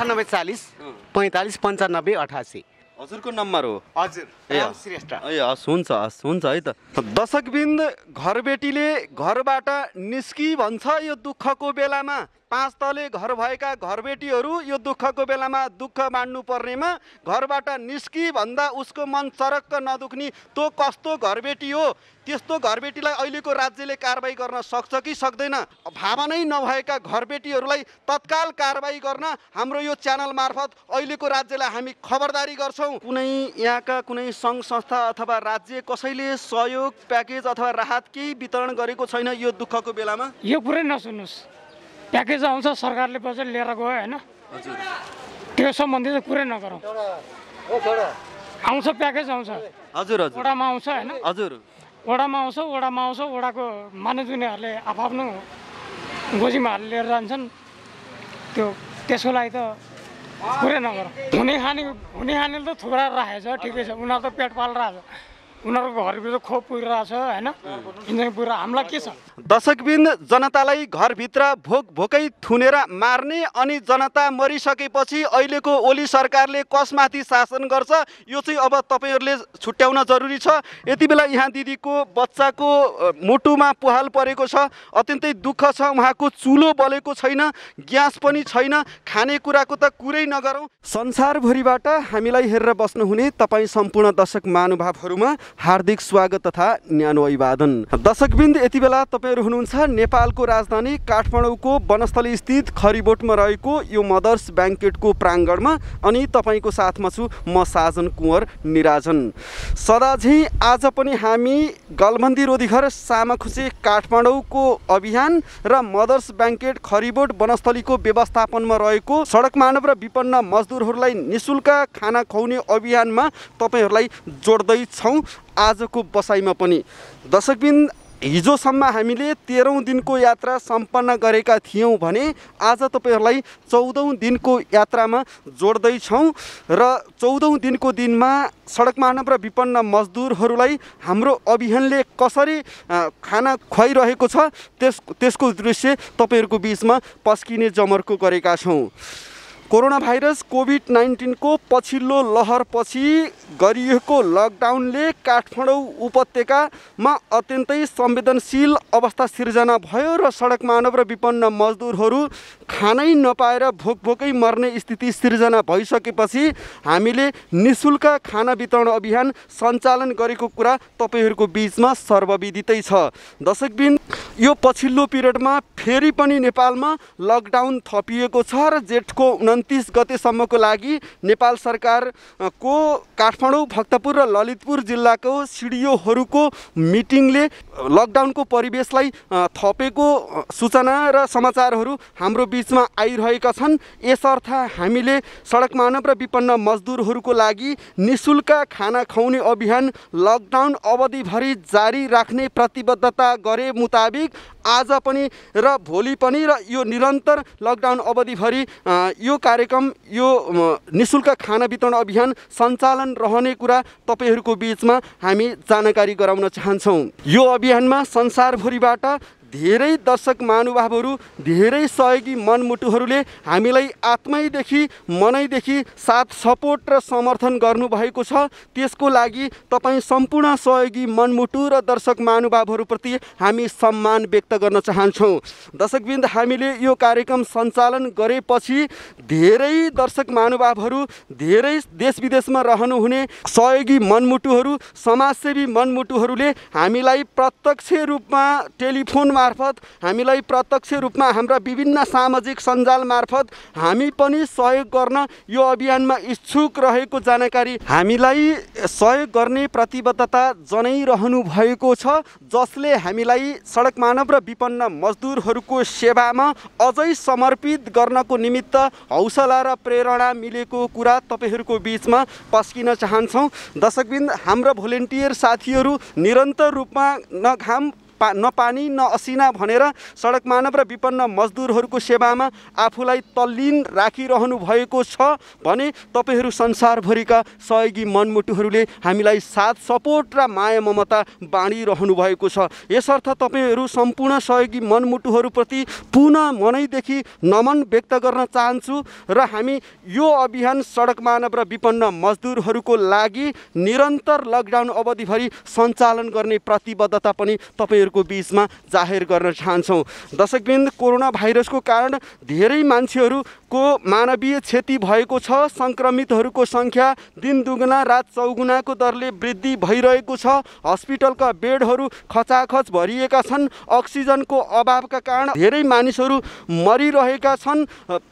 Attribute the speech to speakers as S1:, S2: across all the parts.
S1: 9840 45 95 88।
S2: हजुरको नम्बर हो?
S1: हजुर राम श्रेष्ठ।
S2: हस् हुन्छ है त। दर्शकबिन्द, घरबेटीले घरबाट निस्की भन्छ यो दुःखको बेलामा। 5 तले घर भएका घरबेटीहरू यो दुःखको बेलामा दुःख बाँड्नु पर्नेमा घरबाट निस्की भन्दा उसको मन चरक्क नदुख्ने त्यो कस्तो घरबेटी हो? त्यस्तो घरबेटीलाई अहिलेको राज्यले कारबाही गर्न सक्छ कि सक्दैन? भावनै नभएका घरबेटीहरूलाई तत्काल कारबाही गर्न हाम्रो यो च्यानल मार्फत अहिलेको राज्यलाई हामी खबरदारी गर्छौँ। कुनै यहाँका कुनै सङ्घ संस्था अथवा राज्य कसैले सहयोग प्याकेज अथवा राहत केही वितरण गरेको छैन यो दुःखको बेलामा?
S3: यो कुरै नसुन्नुहोस्, प्याकेज आउँछ सरकारले बजेट लिएर गयो होइन, त्यो सम्बन्धी चाहिँ कुरै नगरौँ। आउँछ प्याकेज आउँछ,
S2: हजुर
S3: वडामा आउँछ होइन,
S2: हजुर
S3: वडामा आउँछ, वडाको मानिसहरूले आफ्नो गोजीमा हालेर लिएर जान्छन्। त्यसको लागि त कुरै नगरौँ। हुने खानेले त थुप्रा राखेको छ, ठिकै छ, उनीहरू त पेट पालिरहेको छ, उनीहरूको घरभित्र खोप पुगिरहेको छ होइन, इन्जिन पुगिरहेको। हामीलाई के छ?
S2: दर्शकबिन्द, जनतालाई घरभित्र भोकै थुनेर मार्ने अनि जनता मरिसकेपछि अहिलेको ओली सरकारले कसमाथि शासन गर्छ यो चाहिँ अब तपाईँहरूले छुट्याउन जरुरी छ। यति बेला यहाँ दिदीको बच्चाको मुटुमा पुहाल परेको छ, अत्यन्तै दुःख छ। उहाँको चुलो बलेको छैन, ग्यास पनि छैन, खानेकुराको त कुरै नगरौँ। संसारभरिबाट हामीलाई हेरेर बस्नुहुने तपाईँ सम्पूर्ण दर्शक महानुभावहरूमा हार्दिक स्वागत तथा न्यानो अभिवादन। दर्शकबिन्द, यति बेला तपाईँहरू हुनुहुन्छ नेपालको राजधानी काठमाडौँको वनस्थली स्थित खरिबोटमा रहेको यो मदर्स ब्याङ्केटको प्राङ्गणमा, अनि तपाईँको साथमा छु म साजन कुँवर निराजन। सदाझै आज पनि हामी गलबन्दी रोधीघर सामाखुचे काठमाडौँको अभियान र मदर्स ब्याङ्केट खरिबोट वनस्थलीको व्यवस्थापनमा रहेको सडक मानव र विपन्न मजदुरहरूलाई निःशुल्क खाना खुवाउने अभियानमा तपाईँहरूलाई जोड्दैछौँ आजको बसाइमा पनि। दर्शकबिन्द, हिजोसम्म हामीले 13औं दिनको यात्रा सम्पन्न गरेका थियौँ भने आज तपाईँहरूलाई 14औं दिनको यात्रामा जोड्दैछौँ र 14औं दिनको दिनमा सडक मानव र विपन्न मजदुरहरूलाई हाम्रो अभियानले कसरी खाना खुवाइरहेको छ त्यसको दृश्य तपाईँहरूको बिचमा पस्किने जमर्को गरेका छौँ। कोरोना भाइरस कोभिड-19 को पछिल्लो लहरपछि गरिएको लकडाउनले काठमाडौँ उपत्यकामा अत्यन्तै संवेदनशील अवस्था सिर्जना भयो र सडक मानव र विपन्न मजदुरहरू खानै नपाएर भोकै मर्ने स्थिति सिर्जना भइसकेपछि हामीले निःशुल्क खाना वितरण अभियान सञ्चालन गरेको कुरा तपाईँहरूको बिचमा सर्वविदितै छ। दर्शकबिन, यो पछिल्लो पिरियडमा फेरि पनि नेपालमा लकडाउन थपिएको छ र जेठको 29 गतेसम्मको लागि नेपाल सरकारको काठमाडौँ, भक्तपुर र ललितपुर जिल्लाको सिडिओहरूको मिटिङले लकडाउनको परिवेशलाई थपेको सूचना र समाचारहरू हाम्रो बिचमा आइरहेका छन्। यसर्थ हामीले सडक मानव र विपन्न मजदुरहरूको लागि निःशुल्क खाना खुवाउने अभियान लकडाउन अवधिभरि जारी राख्ने प्रतिबद्धता गरे मुताबिक आज पनि र भोलि पनि र यो निरन्तर लकडाउन अवधिभरि यो कार्यक्रम, यो निःशुल्क खाना वितरण अभियान सञ्चालन रहने कुरा तपाईँहरूको बिचमा हामी जानकारी गराउन चाहन्छौँ। यो अभियानमा संसारभरिबाट धेरै दर्शक महानुभावहरू, धेरै सहयोगी मनमुटुहरूले हामीलाई आत्मैदेखि मनैदेखि साथ सपोर्ट र समर्थन गर्नुभएको छ। त्यसको लागि तपाईँ सम्पूर्ण सहयोगी मनमुटु र दर्शक महानुभावहरूप्रति हामी सम्मान व्यक्त गर्न चाहन्छौँ। दर्शकबिन्द, हामीले यो कार्यक्रम सञ्चालन गरेपछि धेरै दर्शक महानुभावहरू, धेरै देश विदेशमा रहनुहुने सहयोगी मनमुटुहरू, समाजसेवी मनमुटुहरूले हामीलाई प्रत्यक्ष रूपमा टेलिफोन मार्फत, हामीलाई प्रत्यक्ष रूपमा हाम्रा विभिन्न सामाजिक सञ्जाल मार्फत हामी पनि सहयोग गर्न यो अभियानमा इच्छुक रहेको जानकारी हामीलाई सहयोग गर्ने प्रतिबद्धता जनाइरहनु भएको छ, जसले हामीलाई सडक मानव र विपन्न मजदुरहरूको सेवामा अझै समर्पित गर्नको निमित्त हौसला र प्रेरणा मिलेको कुरा तपाईँहरूको बिचमा पस्किन चाहन्छौँ। दर्शकबिन्द, हाम्रा भोलिन्टियर साथीहरू निरन्तर रूपमा न घाम न पानी न असिना भनेर सडक मानव र विपन्न मजदुरहरूको सेवामा आफूलाई तल्लीन राखिरहनु भएको छ भने तपाईहरू संसारभरिका सहयोगी मनमुटुहरूले हामीलाई साथ सपोर्ट र माया ममता बाँडिरहनु भएको छ। यसर्थ तपाईहरू सम्पूर्ण सहयोगी मनमुटुहरूप्रति पुनः मनैदेखि नमन व्यक्त गर्न चाहन्छु र हामी यो अभियान सडक मानव र विपन्न मजदुरहरूको लागि निरन्तर लकडाउन अवधिभरि सञ्चालन गर्ने प्रतिबद्धता पनि तपाईहरूको बीचमा जाहेर गर्न चाहन्छौँ। दर्शकवृन्द, कोरोना भाइरसको कारण धेरै मान्छेहरूको मानवीय क्षति भएको छ। सङ्क्रमितहरूको सङ्ख्या दिन दुगुना रात चौगुनाको दरले वृद्धि भइरहेको छ। हस्पिटलका बेडहरू खचाखच भरिएका छन्। अक्सिजनको अभावका कारण धेरै मानिसहरू मरिरहेका छन्।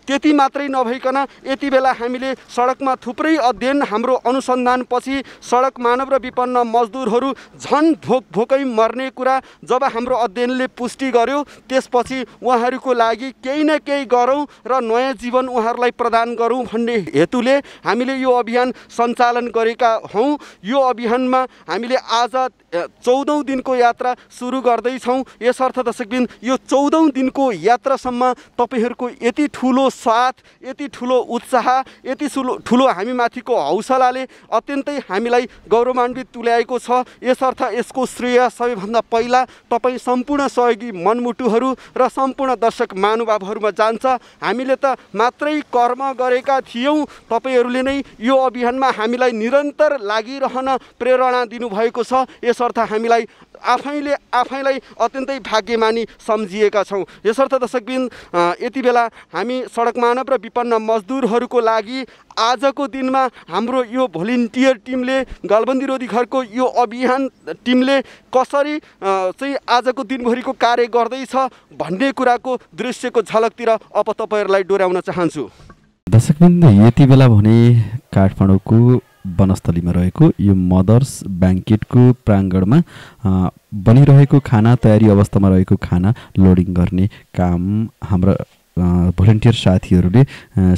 S2: त्यति मात्रै नभइकन यति बेला हामीले सडकमा थुप्रै अध्ययन, हाम्रो अनुसन्धानपछि सडक मानव र विपन्न मजदुरहरू झन् भोकै मर्ने कुरा जब हाम्रो अध्ययनले पुष्टि गर्यो, त्यसपछि उहाँहरूको लागि केही न केही गरौँ र नयाँ जीवन उहाँहरूलाई प्रदान गरौँ भन्ने हेतुले हामीले यो अभियान सञ्चालन गरेका हौँ। यो अभियानमा हामीले आज 14औं दिनको यात्रा सुरु गर्दैछौँ। यसर्थ दर्शकबिन, यो 14औं दिनको यात्रासम्म तपाईहरूको यति ठुलो साथ, यति ठुलो उत्साह, यति ठुलो हामीमाथिको हौसलाले अत्यन्तै हामीलाई गौरवान्वित तुल्याएको छ। यसर्थ यसको श्रेय सबैभन्दा पहिला तपाईँ सम्पूर्ण सहयोगी मनमुटुहरू र सम्पूर्ण दर्शक महानुभावहरूमा जान्छ। हामीले त मात्रै कर्म गरेका थियौँ, तपाईहरूले नै यो अभियानमा हामीलाई निरन्तर लागिरहन प्रेरणा दिनुभएको छ। यसर्थ हामीलाई आफैलाई अत्यन्तै भाग्यमानी सम्झिएका छौँ। यसर्थ दर्शकबिन, यति बेला हामी सडक मानव र विपन्न मजदुरहरूको लागि आजको दिनमा हाम्रो यो भोलिन्टियर टिमले, गलबन्दी रोधी घरको यो अभियान टिमले कसरी चाहिँ आजको दिनभरिको कार्य गर्दैछ भन्ने कुराको दृश्यको झलकतिर अब तपाईँहरूलाई डोर्याउन चाहन्छु।
S4: दर्शकबिन, यति बेला भने काठमाडौँको वनस्थलीमा रहेको यो मदर्स ब्याङ्केटको प्राङ्गणमा बनिरहेको खाना, तयारी अवस्थामा रहेको खाना लोडिङ गर्ने काम हाम्रा भोलिन्टियर साथीहरूले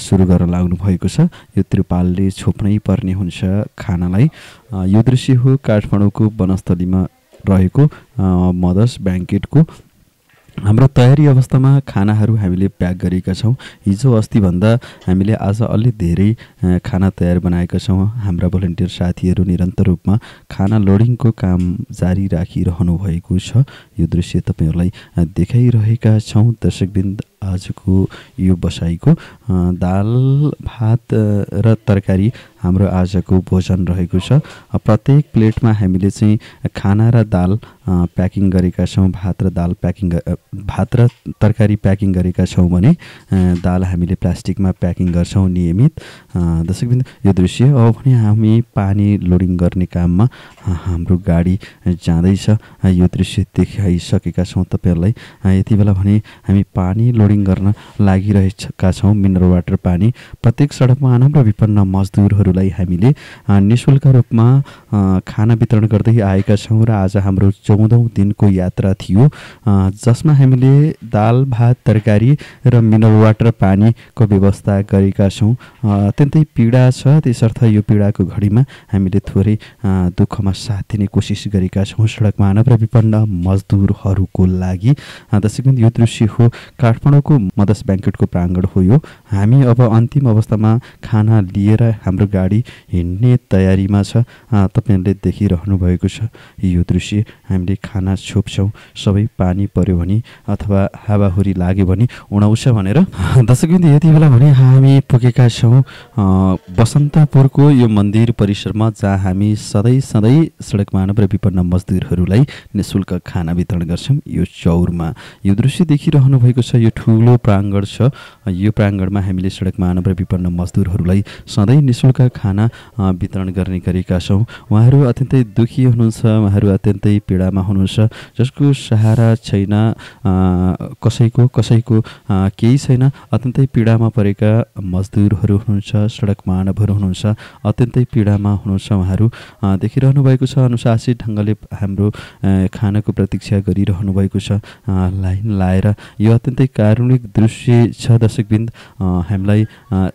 S4: सुरु गर्न लाग्नु भएको छ। यो त्रिपालले छोप्नै पर्ने हुन्छ खानालाई। यो दृश्य हो काठमाडौँको वनस्थलीमा रहेको मदर्स ब्याङ्केटको। हाम्रो तयारी अवस्थामा खानाहरू हामीले प्याक गरेका छौँ। हिजो अस्तिभन्दा हामीले आज अलि धेरै खाना तयार बनाएका छौँ। हाम्रा भोलिन्टियर साथीहरू निरन्तर रूपमा खाना लोडिङको काम जारी राखिरहनु भएको छ। यो दृश्य तपाईँहरूलाई देखाइरहेका छौँ। दर्शकवृन्द, आजको यो बसाइको दाल भात र तरकारी हाम्रो आजको भोजन रहेको छ। प्रत्येक प्लेटमा हामीले चाहिँ खाना र दाल प्याकिङ गरेका छौँ। भात र तरकारी प्याकिङ गरेका छौँ भने दाल हामीले प्लास्टिकमा प्याकिङ गर्छौँ नियमित। दर्शकवृन्द, यो दृश्य अब भने हामी पानी लोडिङ गर्ने काममा हाम्रो गाडी जाँदैछ। यो दृश्य देखाइसकेका छौँ तपाईँहरूलाई। यति बेला भने हामी पानी लोडिङ गर्न लागिरहेका छौँ। मिनरल वाटर पानी प्रत्येक सडक मानव र विपन्न मजदुरहरूलाई हामीले निःशुल्क रूपमा खाना वितरण गर्दै आएका छौँ। र आज हाम्रो 14औं दिनको यात्रा थियो, जसमा हामीले दाल भात तरकारी र मिनरल वाटर पानीको व्यवस्था गरेका छौँ। अत्यन्तै पीडा छ, त्यसर्थ यो पीडाको घडीमा हामीले थोरै दुःखमा साथ दिने कोसिस गरेका छौँ सडक मानव र विपन्न मजदुरहरूको लागि। दर्शकवृन्द, यो दृश्य हो काठमाडौँको मदर्स ब्याङ्केटको प्राङ्गण हो। यो हामी अब अन्तिम अवस्थामा खाना लिएर हाम्रो गाडी हिँड्ने तयारीमा छ। तपाईँहरूले देखिरहनु भएको छ यो दृश्य। हामीले खाना छोप्छौँ, सबै पानी पर्यो भने अथवा हावाहुरी लाग्यो भने उडाउँछ भनेर। दर्शकवृन्द, यति बेला भने हामी पुगेका छौँ बसन्तपुरको यो मन्दिर परिसरमा, जहाँ हामी सधैँ सडक मानव र विपन्न मजदुरहरूलाई निःशुल्क खाना वितरण गर्छौँ। यो चौरमा यो दृश्य देखिरहनु भएको छ। यो ठुलो प्राङ्गण छ। यो प्राङ्गणमा हामीले सडक मानव र विपन्न मजदुरहरूलाई सधैँ निःशुल्क खाना वितरण गर्ने गरेका छौँ। उहाँहरू अत्यन्तै दुखी हुनुहुन्छ, उहाँहरू अत्यन्तै पीडामा हुनुहुन्छ, जसको सहारा छैन, कसैको केही छैन। अत्यन्तै पीडामा परेका मजदुरहरू हुनुहुन्छ, सडक मानवहरू हुनुहुन्छ, अत्यन्तै पीडामा हुनुहुन्छ। उहाँहरू देखिरहनु भएको छ। अनुशासित ढङ्गले हाम्रो खानाको प्रतीक्षा गरिरहनु भएको छ। लाइन लाएर यो अत्यन्तै कारुणिक दृश्य छ दर्शकवृन्द। हामीलाई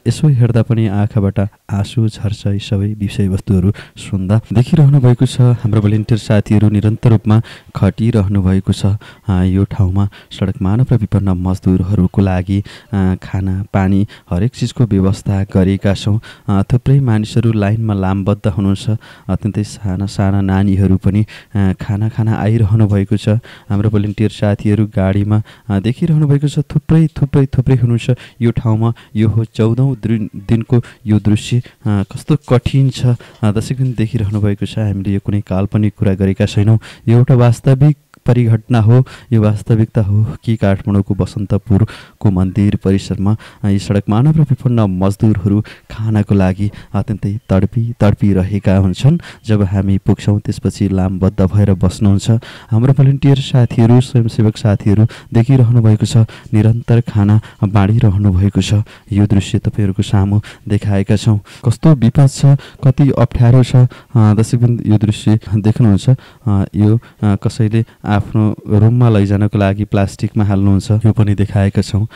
S4: यसो हेर्दा पनि आँखाबाट आँसु झर्छ यी सबै विषयवस्तुहरू सुन्दा। देखिरहनु भएको छ हाम्रो भोलिन्टियर साथीहरू निरन्तर रूपमा खटिरहनु भएको छ यो ठाउँमा सडक मानव र विपन्न मजदुरहरूको लागि खाना पानी हरेक चिजको व्यवस्था गरेका छौँ। थुप्रै मानिसहरू लाइनमा लामबद्ध हुनुहुन्छ। अत्यन्तै साना साना नानीहरू पनि खाना खाना आइरहनु भएको छ। हाम्रो भोलिन्टियर साथीहरू गाडीमा देखिरहनु भएको छ। थुप्रै थुप्रै थुप्रै हुनुहुन्छ यो ठाउँमा। यो हो 14औं दिनको यो दृश्य कस्तो कठिन छ दर्शकबिन देखिरहनु भएको छ। हामीले यो कुनै काल्पनिक कुरा गरेका छैनौँ। यो एउटा वास्तविक परिघटना हो। यो वास्तविकता हो कि काठमाडौँको बसन्तपुरको मन्दिर परिसरमा यी सडक मानव र विपन्न मजदुरहरू खानाको लागि अत्यन्तै तडपिरहेका हुन्छन्। जब हामी पुग्छौँ त्यसपछि लामबद्ध भएर बस्नुहुन्छ। हाम्रो भोलिन्टियर साथीहरू स्वयंसेवक साथीहरू देखिरहनु भएको छ। निरन्तर खाना बाँडिरहनु भएको छ। यो दृश्य तपाईँहरूको सामु देखाएका छौँ। कस्तो विपद छ, कति अप्ठ्यारो छ दर्शकबिन यो दृश्य देख्नुहुन्छ। यो कसैले आफ्नो रुममा लैजानको लागि प्लास्टिकमा हाल्नुहुन्छ यो पनि देखाएका छौँ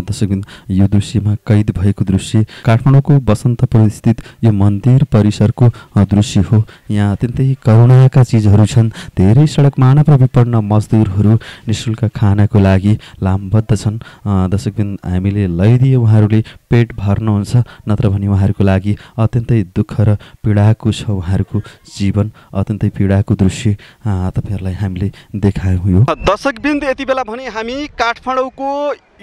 S4: दर्शकबिन। यो दृश्यमा कैद भएको दृश्य काठमाडौँको बसन्तपुर स्थित यो मन्दिर परिसरको दृश्य हो। यहाँ अत्यन्तै करुणाका चिजहरू छन्। धेरै सडक मानव र विपन्न मजदुरहरू निःशुल्क खानाको लागि लामबद्ध छन् दर्शकबिन। हामीले लैदिए उहाँहरूले पेट भर्नुहुन्छ, नत्र भने उहाँहरूको लागि अत्यन्तै दुःख र पीडाको छ। उहाँहरूको जीवन अत्यन्तै पीडाको दृश्य तपाईँहरूलाई हामीले देखायौँ। यो
S2: दर्शकबिन्द यति बेला भने हामी काठमाडौँको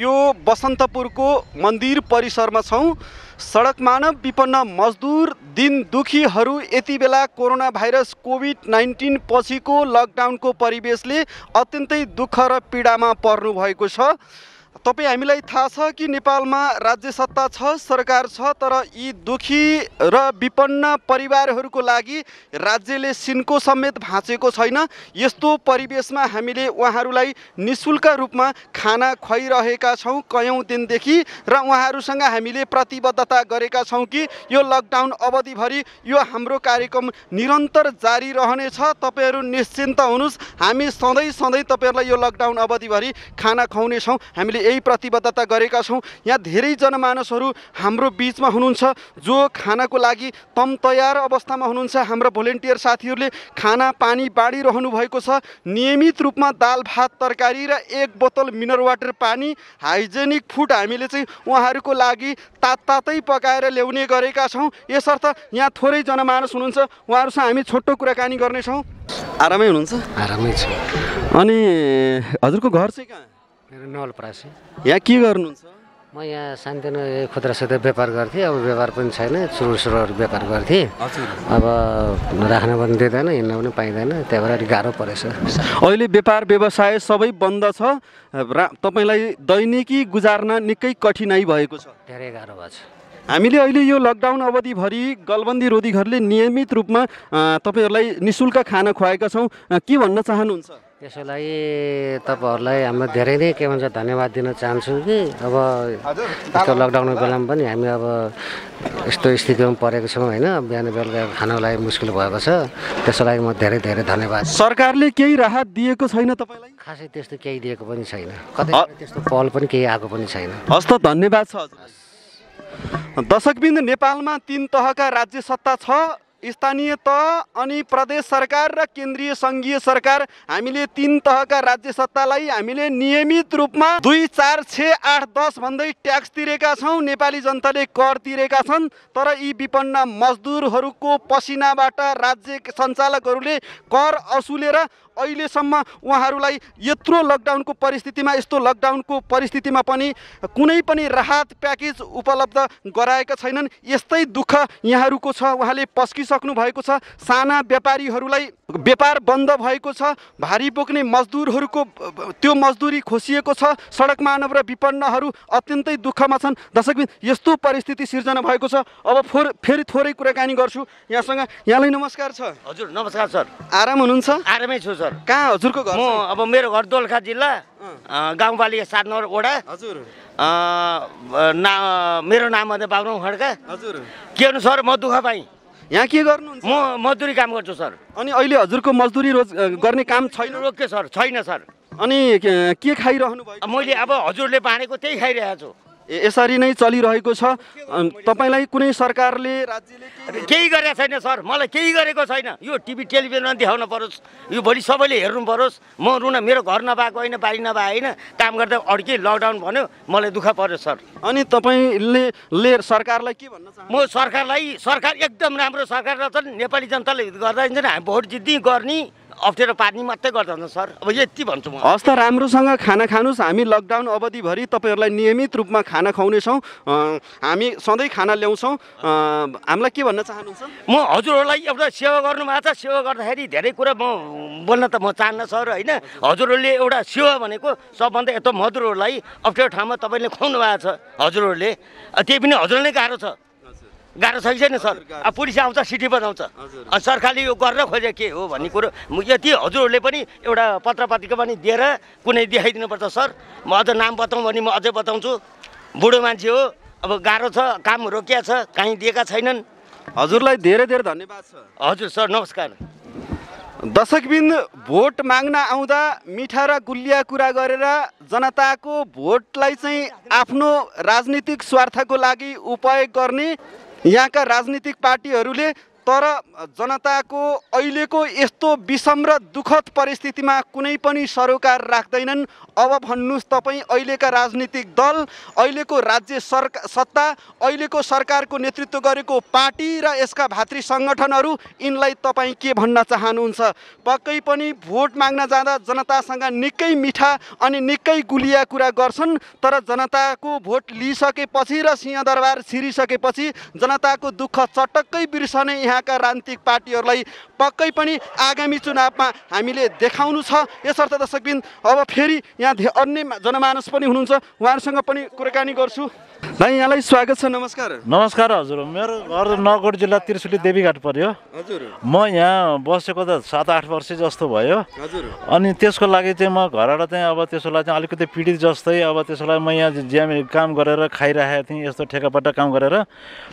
S2: यो बसन्तपुरको मन्दिर परिसरमा छौँ। सडक मानव विपन्न मजदुर दिन दुखीहरू यति बेला कोरोना भाइरस कोभिड-19 पछिको लकडाउनको परिवेशले अत्यन्तै दुःख र पीडामा पर्नु भएको छ। तपाईँ हामीलाई थाहा छ कि नेपालमा राज्य सत्ता छ, सरकार छ, तर यी दुखी र विपन्न परिवारहरूको लागि राज्यले सिन्को समेत भाँचेको छैन। यस्तो परिवेशमा हामीले उहाँहरूलाई निःशुल्क रूपमा खाना खुवाइरहेका छौँ कयौँ दिनदेखि र उहाँहरूसँग हामीले प्रतिबद्धता गरेका छौँ कि यो लकडाउन अवधिभरि यो हाम्रो कार्यक्रम निरन्तर जारी रहनेछ। तपाईँहरू निश्चिन्त हुनुहोस्, हामी सधैँ तपाईँहरूलाई यो लकडाउन अवधिभरि खाना खुवाउनेछौँ। हामीले यही प्रतिबद्धता गरेका छौँ। यहाँ धेरै जनमानसहरू हाम्रो बिचमा हुनुहुन्छ जो खानाको लागि तम तयार अवस्थामा हुनुहुन्छ। हाम्रो भोलिन्टियर साथीहरूले खाना पानी बाँडिरहनु भएको छ। नियमित रूपमा दाल भात तरकारी र 1 बोतल मिनरल वाटर पानी हाइजेनिक फुड हामीले चाहिँ उहाँहरूको लागि तातै पकाएर ल्याउने गरेका छौँ। यसर्थ यहाँ थोरै जनमानस हुनुहुन्छ, उहाँहरूसँग हामी छोटो कुराकानी गर्नेछौँ। आरामै हुनुहुन्छ?
S1: आरामै छ।
S2: अनि हजुरको घर चाहिँ कहाँ?
S1: मेरो नवलपरासी।
S2: यहाँ के गर्नुहुन्छ?
S1: म यहाँ सानोतिनो खुद्रा सुद्रा व्यापार गर्थेँ। अब व्यापार पनि छैन, सुरुहरू व्यापार गर्थेँ। अब राख्न पनि दिँदैन, हिँड्न पनि पाइँदैन, त्यही भएर अलिक गाह्रो परेछ।
S2: अहिले व्यापार व्यवसाय सबै बन्द छ। तपाईँलाई दैनिकी गुजार्न निकै कठिनाइ भएको छ?
S1: धेरै गाह्रो भएको छ।
S2: हामीले अहिले यो लकडाउन अवधिभरि गलबन्दी रोधीघरले नियमित रूपमा तपाईँहरूलाई निःशुल्क खाना खुवाएका छौँ। के भन्न चाहनुहुन्छ?
S1: त्यसको लागि तपाईँहरूलाई हाम्रो धेरै नै के भन्छ धन्यवाद दिन चाहन्छु कि अब यस्तो लकडाउनको बेलामा पनि हामी अब यस्तो स्थितिमा परेको छौँ होइन। बिहान बेलुका खानको लागि मुस्किल भएको छ। त्यसको लागि म धेरै धेरै धन्यवाद।
S2: सरकारले केही राहत दिएको छैन तपाईँलाई?
S1: खासै त्यस्तो केही दिएको पनि छैन, कतै त्यस्तो पहल पनि केही आएको पनि छैन।
S2: हस् त, धन्यवाद छ। दर्शकबिन्द, नेपालमा 3 तहका राज्य सत्ता छ, स्थानीय तह अनि प्रदेश सरकार र केन्द्रीय सङ्घीय सरकार। हामीले 3 तहका राज्य सत्तालाई हामीले नियमित रूपमा 2, 4, 6, 8, 10 भन्दै ट्याक्स तिरेका छौँ। नेपाली जनताले कर तिरेका छन्। तर यी विपन्न मजदुरहरूको पसिनाबाट राज्य सञ्चालकहरूले कर असुलेर अहिलेसम्म उहाँहरूलाई यत्रो लकडाउनको परिस्थितिमा, यस्तो लकडाउनको परिस्थितिमा पनि कुनै पनि राहत प्याकेज उपलब्ध गराएका छैनन्। यस्तै दुःख यहाँहरूको छ। उहाँले पस्किसक्नु भएको छ। साना व्यापारीहरूलाई व्यापार बन्द भएको छ। भारी बोक्ने मजदुरहरूको त्यो मजदुरी खोसिएको छ। सडक मानव र विपन्नहरू अत्यन्तै दुःखमा छन्। दर्शकबिन, यस्तो परिस्थिति सिर्जना भएको छ। अब फेरि थोरै कुराकानी गर्छु यहाँसँग। यहाँलाई नमस्कार छ।
S5: हजुर नमस्कार सर।
S2: आराम हुनुहुन्छ?
S5: आरामै छु सर।
S2: कहाँ हजुरको घर?
S5: म अब मेरो घर दोलखा जिल्ला गाउँपालिका 7 नम्बर वडा।
S2: हजुर।
S5: मेरो नाम हो बाबुराम खड्का।
S2: हजुर।
S5: के गर्नु सर, म दुःख पाएँ।
S2: यहाँ के गर्नुहुन्छ?
S5: म मजदुरी काम गर्छु सर।
S2: अनि अहिले हजुरको मजदुरी गर्ने काम छैन?
S5: रोक्यो सर, छैन सर।
S2: अनि के खाइरहनु भएको?
S5: मैले अब हजुरले बाँडेको त्यही खाइरहेको छु।
S2: यसरी नै चलिरहेको छ। तपाईँलाई कुनै सरकारले राज्यले
S5: केही गरेको छैन सर, मलाई केही गरेको छैन। यो टिभी टेलिभिजनमा देखाउन परोस्, यो भोलि सबैले हेर्नु परोस्। म रुन मेरो घर नभएको होइन, बारी नभए होइन, काम गर्दा अड्के लकडाउन भन्यो, मलाई दुःख पर्यो सर।
S2: अनि तपाईँले सरकारलाई के भन्न चाहनुहुन्छ?
S5: म सरकार एकदम राम्रो सरकार रहेछ। नेपाली जनताले गर्दा हामी भोट जित्ने गर्ने अप्ठ्यारो पार्ने मात्रै गर्दैन सर। अब यति भन्छु म।
S2: हस् त, राम्रोसँग खाना खानुहोस्। हामी लकडाउन अवधिभरि तपाईँहरूलाई नियमित रूपमा खाना खुवाउनेछौँ। हामी सधैँ खाना ल्याउँछौँ। हामीलाई के भन्न चाहनुहुन्छ?
S5: म हजुरहरूलाई एउटा सेवा गर्नुभएको छ। सेवा गर्दाखेरि धेरै कुरा म बोल्न त म चाहन्न सर, होइन। हजुरहरूले एउटा सेवा भनेको सबभन्दा यत्रो मजदुरहरूलाई अप्ठ्यारो ठाउँमा तपाईँले खुवाउनु भएको छ हजुरहरूले। त्यही पनि हजुरले गाह्रो छ, गाह्रो छ कि छैन सर? अब पुलिस आउँछ, सिटी बजाउँछ, अनि सरकारले यो गरेर खोजे के हो भन्ने कुरो यति हजुरहरूले पनि एउटा पत्र पत्रिका पनि दिएर कुनै देखाइदिनुपर्छ सर। म अझ नाम बताउँ भने म अझै बताउँछु। बुढो मान्छे हो, अब गाह्रो छ, काम रोकिया छ, काहीँ दिएका छैनन्।
S2: हजुरलाई धेरै धेरै धन्यवाद छ।
S5: हजुर सर, नमस्कार।
S2: दर्शकबिन, भोट माग्न आउँदा मिठा र गुलिया कुरा गरेर जनताको भोटलाई चाहिँ आफ्नो राजनीतिक स्वार्थको लागि उपयोग गर्ने यहाँका राजनीतिक पार्टीहरूले, तर जनताको अहिलेको यस्तो विषम र दुःखद परिस्थितिमा कुनै पनि सरोकार राख्दैनन्। अब भन्नुहोस् तपाईँ, अहिलेका राजनीतिक दल, अहिलेको राज्य सत्ता, अहिलेको सरकारको नेतृत्व गरेको पार्टी र यसका भातृ सङ्गठनहरू, यिनलाई तपाईँ के भन्न चाहनुहुन्छ? पक्कै पनि भोट माग्न जाँदा जनतासँग निकै मिठा अनि निकै गुलिया कुरा गर्छन्, तर जनताको भोट लिइसकेपछि र सिंहदरबार छिरिसकेपछि जनताको दुःख चटक्कै बिर्सने यहाँका राजनीतिक पार्टीहरूलाई पक्कै पनि आगामी चुनावमा हामीले देखाउनु छ। यसर्थ दर्शकबिन, अब फेरि यहाँ अन्य जनमानस पनि हुनुहुन्छ, उहाँहरूसँग पनि कुराकानी गर्छु। भाइ, यहाँलाई स्वागत छ। नमस्कार।
S6: नमस्कार हजुर। मेरो घर नगरकोट जिल्ला त्रिशुली देवीघाट पर्यो।
S2: हजुर।
S6: म यहाँ बसेको त 7-8 वर्ष जस्तो भयो।
S2: हजुर।
S6: अनि त्यसको लागि चाहिँ म घरबाट चाहिँ अब त्यसलाई चाहिँ अलिकति पीडित जस्तै, अब त्यसलाई म यहाँ ज्यामी काम गरेर खाइरहेको थिएँ, यस्तो ठेकापट्टा काम गरेर।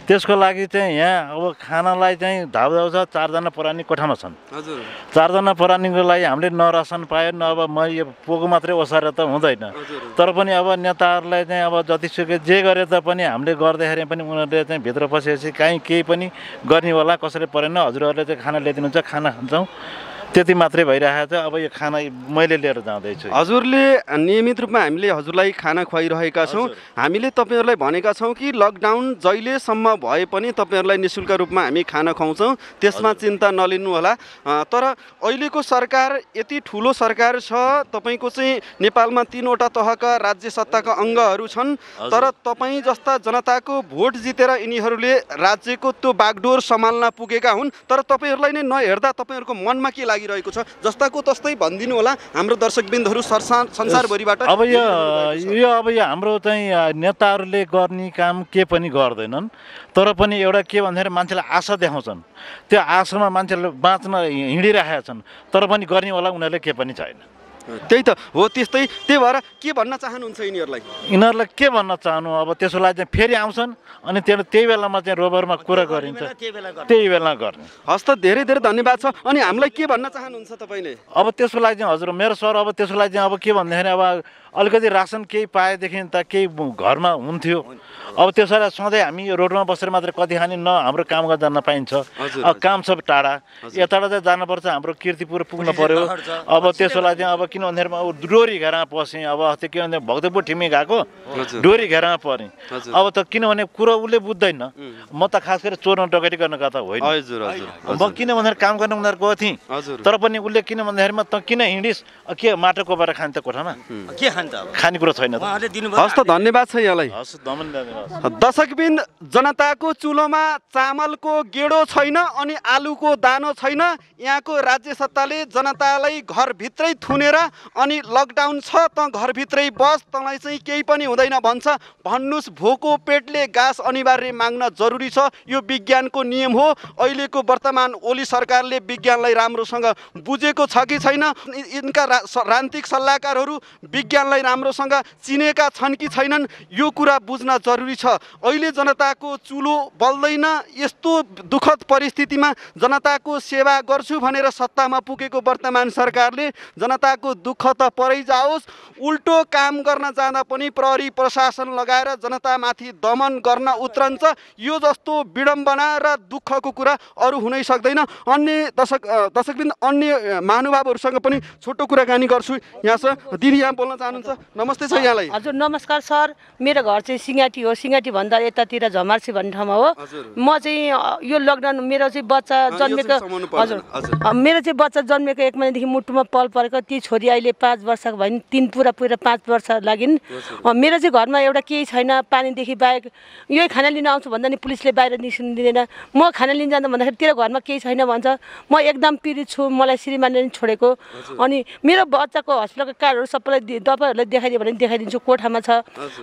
S6: त्यसको लागि चाहिँ यहाँ अब खानालाई चाहिँ धाउधाउ छ। 4 जना परानी कोठामा छन्।
S2: हजुर।
S6: 4 जना परानीको लागि हामीले न रासन पायो, न अब म यो पोको मात्रै ओसारेर त हुँदैन। तर पनि अब नेताहरूलाई चाहिँ अब जतिसुकै जे गरे तापनि हामीले गर्दाखेरि पनि उनीहरूले चाहिँ भित्र पसेपछि काहीँ केही पनि गर्नेवाला कसैले परेन। हजुरहरूले चाहिँ खाना ल्याइदिनुहुन्छ, खाना खान्छौँ, त्यति मात्रै भइरहेको छ। अब यो खाना मैले लिएर जाँदैछु।
S2: हजुरले नियमित रूपमा हामीले हजुरलाई खाना खुवाइरहेका छौँ। हामीले तपाईँहरूलाई भनेका छौँ कि लकडाउन जहिलेसम्म भए पनि तपाईँहरूलाई निःशुल्क रूपमा हामी खाना खुवाउँछौँ, त्यसमा चिन्ता नलिनु होला। तर अहिलेको सरकार यति ठुलो सरकार छ, तपाईँको चाहिँ नेपालमा 3वटा तहका राज्य सत्ताका अङ्गहरू छन्, तर तपाईँ जस्ता जनताको भोट जितेर यिनीहरूले राज्यको त्यो बागडोर सम्हाल्न पुगेका हुन्। तर तपाईँहरूलाई नै नहेर्दा तपाईँहरूको मनमा के लागि रहेको छ, जस्ताको तस्तै भनिदिनु होला हाम्रो दर्शकबिन्दहरू संसारभरिबाट।
S6: अब यो हाम्रो चाहिँ नेताहरूले गर्ने काम के पनि गर्दैनन्, तर पनि एउटा के भन्दाखेरि मान्छेलाई आशा देखाउँछन्। त्यो आशामा मान्छेले बाँच्न हिँडिरहेका छन्, तर पनि गर्नेवाला उनीहरूले के पनि छैन।
S2: त्यही त हो। त्यही भएर के भन्न चाहनुहुन्छ
S6: यिनीहरूलाई के भन्न चाहनु? अब त्यसको लागि चाहिँ फेरि आउँछन्, अनि त्यही बेलामा चाहिँ रोबरमा कुरा गरिन्छ, त्यही बेला गर्ने।
S2: हस् त, धेरै धेरै धन्यवाद छ। अनि हामीलाई के भन्न चाहनुहुन्छ तपाईँले?
S6: अब त्यसको लागि चाहिँ हजुर मेरो सर, अब त्यसको लागि चाहिँ अब के भन्दाखेरि अब अलिकति रासन केही पाएदेखि त केही घरमा हुन्थ्यो। अब त्यसलाई सधैँ हामी रोडमा बसेर मात्रै कति खाने, न हाम्रो काम गर्न जान पाइन्छ। अब काम सब टाढा, यताबाट चाहिँ जानुपर्छ, हाम्रो किर्तिपुर पुग्नु पर्यो। अब त्यसलाई चाहिँ अब किन भन्दाखेरि अब डोरी घेरामा पसेँ। अब त्यो के भन्दा भक्तपुर ठिमी गएको डोरी घेरामा परेँ। अब त किनभने कुरो उसले बुझ्दैन। म त खास गरी चोर डकैती गर्न गएको होइन। म किन भन्दाखेरि काम गर्न उनीहरू गएको थिएँ, तर पनि उसले किन भन्दाखेरिमा त किन हिँडिस्, के माटो कोपाएर खाने त कोठामा
S5: के खान्छ,
S6: खानेकुरो छैन।
S2: हस् त, धन्यवाद छ यहाँलाई। दर्शकबिन, जनताको चुलोमा चामलको गेडो छैन अनि आलुको दानो छैन। यहाँको राज्य सत्ताले जनतालाई घरभित्रै थुनेर अनि लकडाउन छ त घरभित्रै बस, तँलाई चाहिँ केही पनि हुँदैन भन्छ। भन्नुहोस्, भोको पेटले घाँस अनिवार्य माग्न जरुरी छ। यो विज्ञानको नियम हो। अहिलेको वर्तमान ओली सरकारले विज्ञानलाई राम्रोसँग बुझेको छ कि छैन, यिनका राजनीतिक सल्लाहकारहरू विज्ञानलाई तपाईँलाई राम्रोसँग चिनेका छन् कि छैनन् यो कुरा बुझ्न जरुरी छ। अहिले जनताको चुलो बल्दैन, यस्तो दुःखद परिस्थितिमा जनताको सेवा गर्छु भनेर सत्तामा पुगेको वर्तमान सरकारले जनताको दुःख त परै जाओस्, उल्टो काम गर्न जाँदा पनि प्रहरी प्रशासन लगाएर जनतामाथि दमन गर्न उत्रन्छ। यो जस्तो विडम्बना र दुःखको कुरा अरू हुनै सक्दैन। अन्य दर्शकबिन अन्य महानुभावहरूसँग पनि छोटो कुराकानी गर्छु। यहाँ छ दिदी, यहाँ बोल्न चाहनुहुन्छ? नमस्ते छ यहाँलाई।
S7: हजुर नमस्कार सर, मेरो घर चाहिँ सिङ्गाटी हो। सिङ्गाटी भन्दा यतातिर झमार्सी भन्ने ठाउँमा हो। म चाहिँ यो लकडाउन मेरो चाहिँ बच्चा जन्मेको, हजुर मेरो चाहिँ बच्चा जन्मेको 1 महिनादेखि मुटुमा पल परेको। ती छोरी अहिले 5 वर्षको भइन्, 3 पुरा 5 वर्ष लागिन्। मेरो चाहिँ घरमा एउटा केही छैन, पानीदेखि बाहेक। यही खाना लिन आउँछु भन्दा नि पुलिसले बाहिर निस्किनु दिँदैन। म खाना लिन जाँदा भन्दाखेरि तेरो घरमा केही छैन भन्छ। म एकदम पीडित छु, मलाई श्रीमानले नि छोडेको। अनि मेरो बच्चाको हस्पिटलको कार्डहरू सबैलाई तपाईँहरूलाई देखाइदियो भने देखाइदिन्छु। कोठामा छ,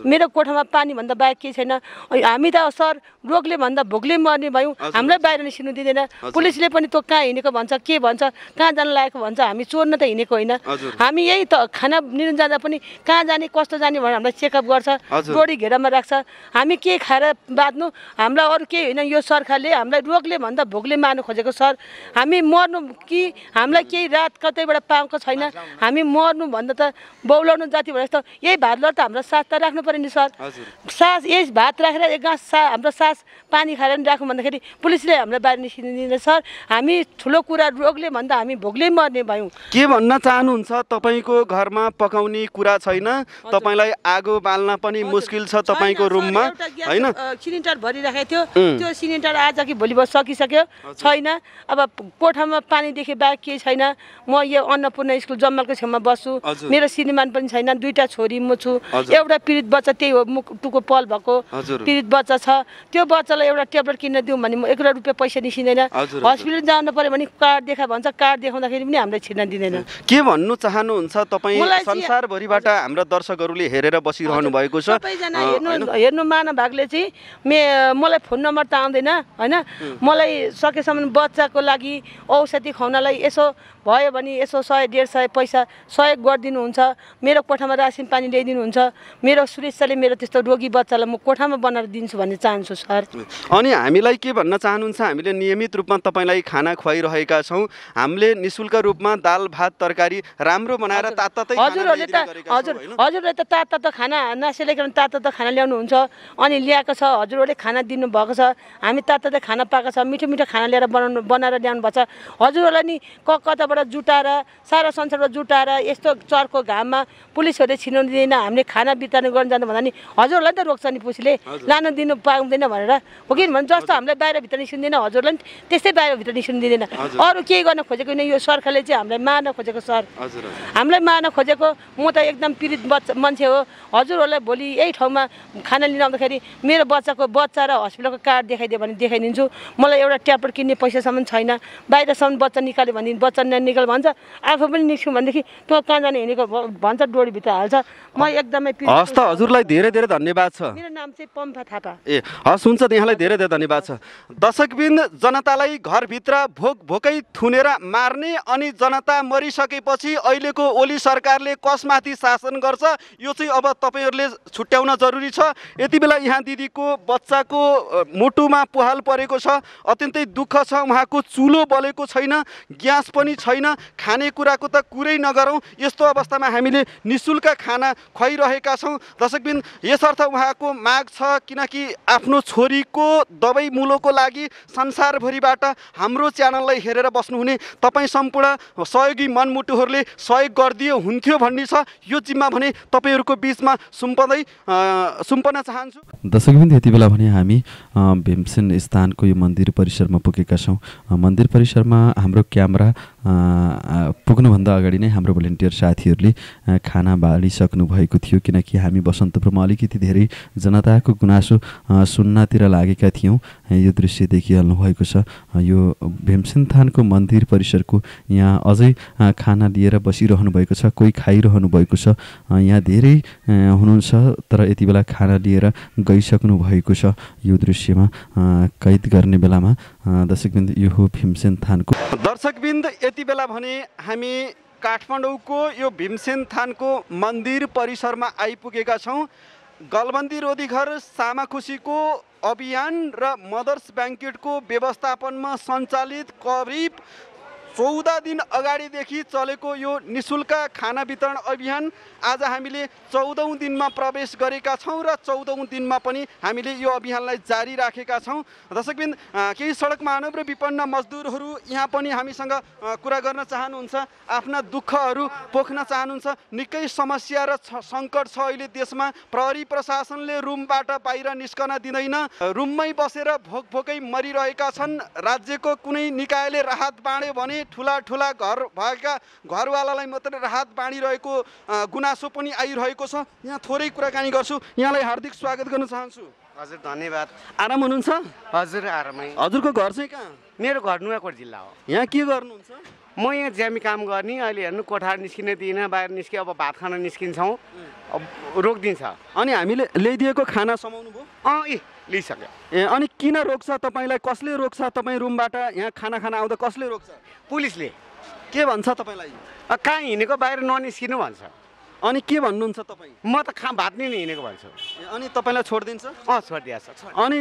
S7: मेरो कोठामा पानी भन्दा बाहेक केही छैन। हामी त सर रोगले भन्दा भोकले मर्ने भयौँ, हामीलाई बाहिर निस्किनु दिँदैन। पुलिसले पनि तँ कहाँ हिँडेको भन्छ, के भन्छ, कहाँ जान लागेको भन्छ। हामी चोर्न त हिँडेको होइन। हामी यही त खाना लिन जाँदा पनि कहाँ जाने कस्तो जाने भनेर हामीलाई चेकअप गर्छ, डोरी घेरामा राख्छ। हामी के खाएर बाँच्नु, हामीलाई अरू केही होइन। यो सरकारले हामीलाई रोगले भन्दा भोकले मार्नु खोजेको सर। हामी मर्नु कि हामीलाई केही रात कतैबाट पाएको छैन। हामी मर्नु भन्दा त बौलाउनु जाति भने जस्तो यही भात लड त हाम्रो सास त राख्नु पर्यो नि सर। सास यही भात राखेर एक गाँस हाम्रो सास पानी खाएर नि राख्नु भन्दाखेरि पुलिसले हामीलाई बाहिर निस्किनु दिँदैन सर। हामी ठुलो कुरा रोगले भन्दा हामी भोकले मर्ने भयौँ।
S2: के भन्न चाहनुहुन्छ? तपाईँको घरमा पकाउने कुरा छैन, तपाईँलाई आगो बाल्न पनि मुस्किल छ तपाईँको रुममा, होइन?
S7: सिलिन्डर भरिराखेको थियो, त्यो सिलिन्डर आज कि भोलि सकिसक्यो छैन। अब कोठामा पानीदेखि बाहेक केही छैन। म यो अन्नपूर्ण स्कुल जम्मलको छेउमा बस्छु। मेरो श्रीमान पनि छैन, 2टा छोरी म छु। एउटा पीडित बच्चा त्यही हो, मुटुको पल भएको पीडित बच्चा छ। त्यो बच्चालाई एउटा ट्याब्लेट किन्न दिउँ भने म 1 रुपियाँ पैसा निस्किँदैन। हस्पिटल जानु पर्यो भने कार्ड देखा भन्छ, कार्ड देखाउँदाखेरि पनि हामीलाई छिर्न दिँदैन।
S2: के भन्नु चाहनुहुन्छ तपाईँ? संसारभरिबाट हाम्रा दर्शकहरूले हेरेर बसिरहनु भएको छ।
S7: सबैजना हेर्नु महानुभागले चाहिँ मलाई फोन नम्बर त आउँदैन होइन। मलाई सकेसम्म बच्चाको लागि औषधि खुवाउनलाई यसो भयो भने यसो 100-150 पैसा सहयोग गरिदिनुहुन्छ। मेरो कोठामा रासिन पानी ल्याइदिनुहुन्छ। मेरो सुरेशले मेरो त्यस्तो रोगी बच्चालाई म कोठामा बनाएर दिन्छु भन्ने चाहन्छु सर।
S2: अनि हामीलाई के भन्न चाहनुहुन्छ? हामीले नियमित रूपमा तपाईँलाई खाना खुवाइरहेका छौँ। हामीले निःशुल्क रूपमा दाल भात तरकारी राम्रो बनाएर तातै
S7: हजुरहरूले त तातो खाना नसेलेको तातो खाना ल्याउनुहुन्छ। अनि ल्याएको छ, हजुरहरूले खाना दिनुभएको छ। हामी तातो खाना पाएको छ, मिठो मिठो खाना ल्याएर बनाएर ल्याउनु भएको छ। हजुरहरूलाई नि कताबाट जुटाएर सारा संसारबाट जुटाएर यस्तो चर्को घाममा पुलिसहरूले छिर्नु दिँदैन। हामीले खाना वितरण गर्न जानु भन्दा नि हजुरहरूलाई त रोक्छ नि पुलिसले, लान दिनु पाउँदैन भनेर हो कि भने जस्तो हामीलाई बाहिर भित्र निस्किनु दिँदैन, हजुरलाई त्यस्तै बाहिर भित्र निस्किनु दिँदैन। अरू केही गर्न खोजेको होइन, यो सरकारले चाहिँ हामीलाई मार्न खोजेको सर। हामीलाई मार्न खोजेको। म त एकदम पीडित मान्छे हो। हजुरहरूलाई भोलि यही ठाउँमा खाना लिन आउँदाखेरि मेरो बच्चाको बच्चा र हस्पिटलको कार्ड देखाइदियो भने देखाइदिन्छु। मलाई एउटा ट्याब्लेट किन्ने पैसासम्म छैन। बाहिरसम्म बच्चा निकाल्यो भने बच्चा निकाल भन्छ, आफू पनि निस्क्यौँ भनेदेखि तँ कहाँ जाने हिँडेको भन्छ, डोरीभित्र हाल्छ। म एकदमै
S2: हस् त, हजुरलाई धेरै धेरै धन्यवाद छ।
S7: मेरो नाम चाहिँ पम्फा थापा।
S2: हस् हुन्छ, यहाँलाई धेरै धेरै धन्यवाद छ। दर्शकबिन, जनतालाई घरभित्र भोकै थुनेर मार्ने अनि जनता मरिसकेपछि अहिलेको ओली सरकारले कसमाथि शासन गर्छ, यो चाहिँ अब तपाईँहरूले छुट्याउन जरुरी छ। यति बेला यहाँ दिदीको बच्चाको मुटुमा पुहाल परेको छ, अत्यन्तै दुःख छ। उहाँको चुलो बलेको छैन, ग्यास पनि छैन, खानेकुराको त कुरै नगरौँ। यस्तो अवस्थामा हामीले निःशुल्क खाना खुवाइरहेका छौँ। दर्शकबिन, यसर्थ उहाँको माग छ, किनकि आफ्नो छोरीको दबाई मुलोको लागि संसारभरिबाट हाम्रो च्यानललाई हेरेर बस्नुहुने तपाईँ सम्पूर्ण सहयोगी मनमुटुहरूले सहयोग गरिदियो हुन्थ्यो भन्ने छ। यो जिम्मा भने तपाईँहरूको बिचमा सुम्पन चाहन्छु।
S4: दर्शकबिन, यति बेला भने हामी भीमसेन स्थानको यो मन्दिर परिसरमा पुगेका छौँ। मन्दिर परिसरमा हाम्रो क्यामेरा पुग्नुभन्दा अगाडि नै हाम्रो भोलिन्टियर साथीहरूले खाना बाँडिसक्नु भएको थियो, किनकि हामी बसन्तपुरमा अलिकति धेरै जनताको गुनासो सुन्नतिर लागेका थियौँ। यो दृश्य देखिहाल्नु भएको छ। यो भीमसेन थानको मन्दिर परिसरको यहाँ अझै खाना लिएर बसिरहनु भएको छ, कोही खाइरहनु भएको छ। यहाँ धेरै हुनुहुन्छ, तर यति बेला खाना लिएर गइसक्नु भएको छ। यो दृश्यमा कैद गर्ने बेलामा दर्शकबिन्द, यो हो भीमसेन थानको।
S2: दर्शकबिन्द, यति बेला भने हामी काठमाडौँको यो भीमसेन थानको मन्दिर परिसरमा आइपुगेका छौँ। गलबन्दी रोधी घर सामाखुसीको अभियान र मदर्स ब्याङ्केटको व्यवस्थापनमा सञ्चालित करिब 14 दिन अगाडिदेखि चलेको यो निःशुल्क खाना वितरण अभियान आज हामीले 14औं दिनमा प्रवेश गरेका छौँ र 14औं दिनमा पनि हामीले यो अभियानलाई जारी राखेका छौँ। दर्शकबिन, केही सडक मानव र विपन्न मजदुरहरू यहाँ पनि हामीसँग कुरा गर्न चाहनुहुन्छ, आफ्ना दुःखहरू पोख्न चाहनुहुन्छ। निकै समस्या र सङ्कट छ अहिले देशमा। प्रहरी प्रशासनले रुमबाट बाहिर निस्कन दिँदैन, रुममै बसेर भोकै मरिरहेका छन्। राज्यको कुनै निकायले राहत बाँड्यो भने ठुला घर भएका घरवालालाई मात्रै राहत बाँडिरहेको गुनासो पनि आइरहेको छ। यहाँ थोरै कुराकानी गर्छु। यहाँलाई हार्दिक स्वागत गर्न चाहन्छु।
S8: हजुर धन्यवाद।
S2: आराम हुनुहुन्छ?
S8: हजुर आरामै।
S2: हजुरको घर चाहिँ कहाँ?
S8: मेरो घर नुवाकोट जिल्ला हो।
S2: यहाँ के गर्नुहुन्छ?
S8: म यहाँ ज्यामी काम गर्ने। अहिले हेर्नु कोठा निस्किन दिइनँ, बाहिर निस्के अब भात खान निस्किन्छौँ, अब रोकिदिन्छ।
S2: अनि हामीले ल्याइदिएको खाना समाउनु भयो?
S8: लिइसक्यो।
S2: अनि किन रोक्छ तपाईँलाई? कसले रोक्छ? तपाईँ रुमबाट यहाँ खाना खान आउँदा कसले रोक्छ?
S8: पुलिसले।
S2: के भन्छ तपाईँलाई?
S8: कहाँ हिँडेको बाहिर ननिस्किनु भन्छ।
S2: अनि के भन्नुहुन्छ तपाईँ?
S8: म त भात नै हिँडेको भन्छु।
S2: अनि तपाईँलाई छोडिदिन्छ?
S8: छोडिदिन्छ।
S2: अनि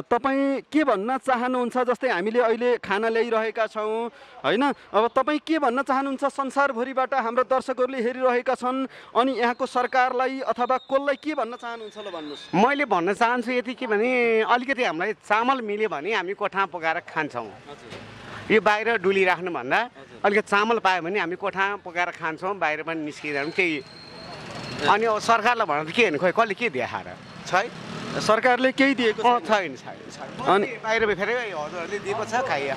S2: तपाईँ के भन्न चाहनुहुन्छ? जस्तै हामीले अहिले खाना ल्याइरहेका छौँ होइन, अब तपाईँ के भन्न चाहनुहुन्छ? संसारभरिबाट हाम्रा दर्शकहरूले हेरिरहेका छन्, अनि यहाँको सरकारलाई अथवा कसलाई के भन्न चाहनुहुन्छ? ल भन्नुहोस्।
S8: मैले भन्न चाहन्छु यति के भने अलिकति हामीलाई चामल मिल्यो भने हामी कोठामा पकाएर खान्छौँ। यो बाहिर डुली राख्नुभन्दा अलिकति चामल पायो भने हामी कोठामा पकाएर खान्छौँ, बाहिर पनि निस्किँदैन केही। अनि अब सरकारलाई भन्नु त के होइन, खोइ कसले के देखाएर छै?
S2: सरकारले केही दिएको
S8: छैन। अनि बाहिर फेरि हजुरहरूले दिएको छ खाइए।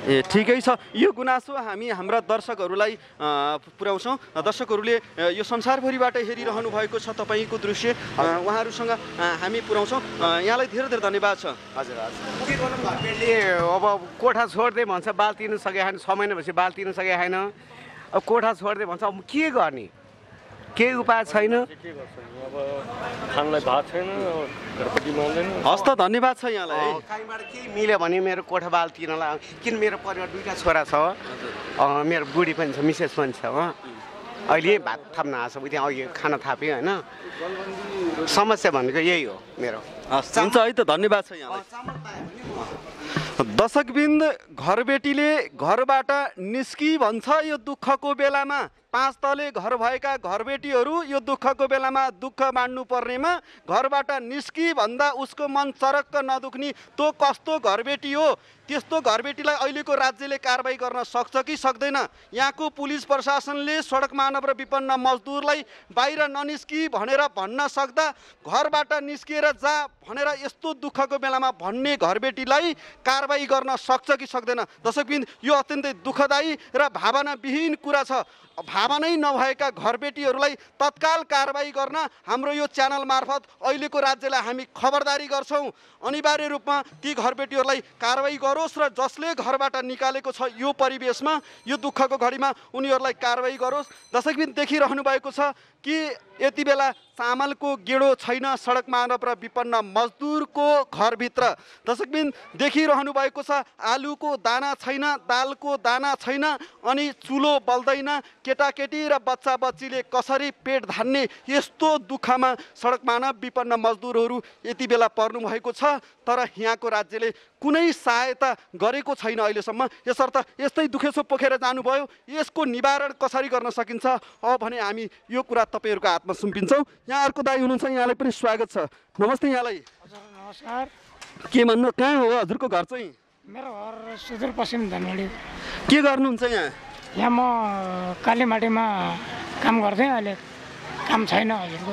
S2: ए ठिकै छ। यो गुनासो हामी हाम्रा दर्शकहरूलाई पुर्याउँछौँ। दर्शकहरूले यो संसारभरिबाट हेरिरहनु भएको छ तपाईँको दृश्य, उहाँहरूसँग हामी पुर्याउँछौँ। यहाँलाई धेरै धेरै धन्यवाद छ।
S8: हजुर के गर्नु घरपेटले अब कोठा छोड्दै भन्छ बाल तिर्नु सकेको छैन, 6 महिनापछि बाल तिर्नु सकेको छैन, अब कोठा छोड्दै भन्छ। अब के गर्ने? केही उपाय छैन।
S9: खानलाई भात छैन, घरपट्टि मान्दैन।
S2: हस् त, धन्यवाद छ यहाँलाई।
S8: कहीँबाट केही मिल्यो भने मेरो कोठा बाल तिर्नलाई, किन मेरो परिवार 2टा छोरा छ, मेरो बुढी पनि छ, मिसेस पनि छ। अहिले भात थाप्न आएको छ, त्यहाँ अघि खाना थाप्यो होइन। समस्या भनेको यही हो मेरो।
S2: हुन्छ है त, धन्यवाद छ यहाँलाई। दर्शकबिन्द, घरबेटीले घरबाट निस्की भन्छ यो दुःखको बेलामा। 5 तले घर भएका घरबेटीहरू यो दुःखको बेलामा दुःख मान्नु पर्नेमा घरबाट निस्की भन्दा उसको मन चरक्क नदुख्ने त्यो कस्तो घरबेटी हो? त्यस्तो घरबेटीलाई अहिलेको राज्यले कारबाही गर्न सक्छ कि सक्दैन? यहाँको पुलिस प्रशासनले सडक मानव र विपन्न मजदुरलाई बाहिर ननिस्की भनेर भन्न सक्दा घरबाट निस्किएर जा भनेर यस्तो दुःखको बेलामा भन्ने घरबेटीलाई कारबाही गर्न सक्छ कि सक्दैन? दर्शकबिन, यो अत्यन्तै दुःखदायी र भावनाविहीन कुरा छ। भावनै नभएका घरबेटीहरूलाई तत्काल कारबाही गर्न हाम्रो यो च्यानल मार्फत अहिलेको राज्यलाई हामी खबरदारी गर्छौँ। अनिवार्य रूपमा ती घरबेटीहरूलाई कारबाही गरोस् र जसले घरबाट निकालेको छ यो परिवेशमा, यो दुःखको घडीमा उनीहरूलाई कारबाही गरोस्। दर्शकबिन, देखिरहनु भएको छ कि यति बेला चामलको गेडो छैन सडक मानव र विपन्न मजदुरको घरभित्र। दर्शकबिन, देखिरहनु भएको छ आलुको दाना छैन, दालको दाना छैन, अनि चुलो बल्दैन। केटाकेटी र बच्चा बच्चीले कसरी पेट धान्ने यस्तो दुःखमा सडक मानव विपन्न मजदुरहरू यति बेला पर्नु भएको छ। तर यहाँको राज्यले कुनै सहायता गरेको छैन अहिलेसम्म। यसर्थ यस्तै दुखेसो पोखेर जानुभयो, यसको निवारण कसरी गर्न सकिन्छ अब भने हामी यो कुरा तपाईँहरूको हातमा सुम्पिन्छौँ। यहाँ अर्को दाइ हुनुहुन्छ, यहाँलाई पनि स्वागत छ। नमस्ते यहाँलाई।
S3: नमस्कार।
S2: के भन्नु, कहाँ हो हजुरको घर चाहिँ?
S3: मेरो घर सुदूरपश्चिम धनगढी।
S2: के गर्नुहुन्छ यहाँ?
S3: यहाँ म कालीमाटीमा काम गर्थेँ, अहिले काम छैन हजुरको।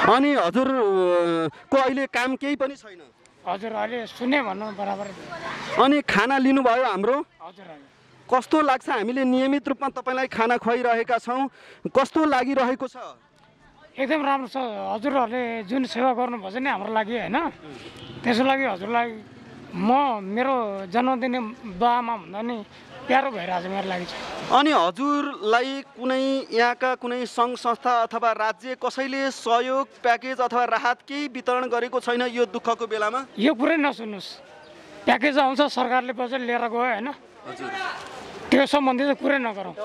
S2: अनि हजुरको अहिले काम केही पनि छैन?
S3: हजुर, अहिले सुने भन्नु बराबर।
S2: अनि खाना लिनुभयो हाम्रो?
S3: हजुर।
S2: कस्तो लाग्छ? हामीले नियमित रूपमा तपाईँलाई खाना खुवाइरहेका छौँ, कस्तो लागिरहेको छ?
S3: एकदम राम्रो छ। हजुरहरूले जुन सेवा गर्नुभएको नि हाम्रो लागि होइन, त्यसको लागि हजुरलाई मेरो जन्मदिने बाआमा भन्दा नि प्यारो भइरहेको छ मेरो लागि चाहिँ।
S2: अनि हजुरलाई कुनै यहाँका कुनै सङ्घ संस्था अथवा राज्य कसैले सहयोग प्याकेज अथवा राहत केही वितरण गरेको छैन यो दुःखको बेलामा?
S3: यो कुरै नसुन्नुहोस्, प्याकेज आउँछ सरकारले बजेट लिएर गयो होइन, त्यो सम्बन्धी चाहिँ कुरै नगरौँ।